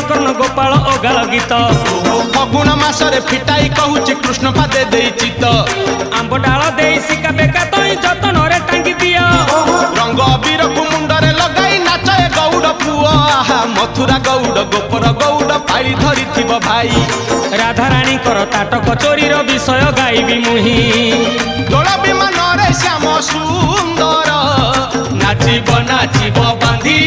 କର୍ଣ୍ଣ ଗୋପାଳ ଅଗାଳ ଗୀତ ଫଗୁଣ ମାସରେ ଫିଟାଇ କହୁଛି କୃଷ୍ଣ ପାଦେ ଦେଇ ଚିତ ଆମ୍ବ ଡାଳ ଦେଇ ଶିକା ବେକା ତଇ ଯତନରେ ଟାଙ୍ଗି ଦିଅ ରଙ୍ଗ ଅବିରକୁ ମୁଣ୍ଡରେ ଲଗାଇ ନାଚ ଏ ଗୌଡ଼ ପୁଅ ଆହା ମଥୁରା ଗୌଡ଼ ଗୋପର ଗୌଡ଼ ପାଳି ଧରିଥିବ ଭାଇ ରାଧାରାଣୀଙ୍କର ତାଟକ ଚୋରିର ବିଷୟ ଗାଇବି ମୁହିଁ ଦୋଳ ବିମାନରେ ଶ୍ୟାମ ସୁନ୍ଦର ନାଚିବ ନାଚିବ ବାନ୍ଧି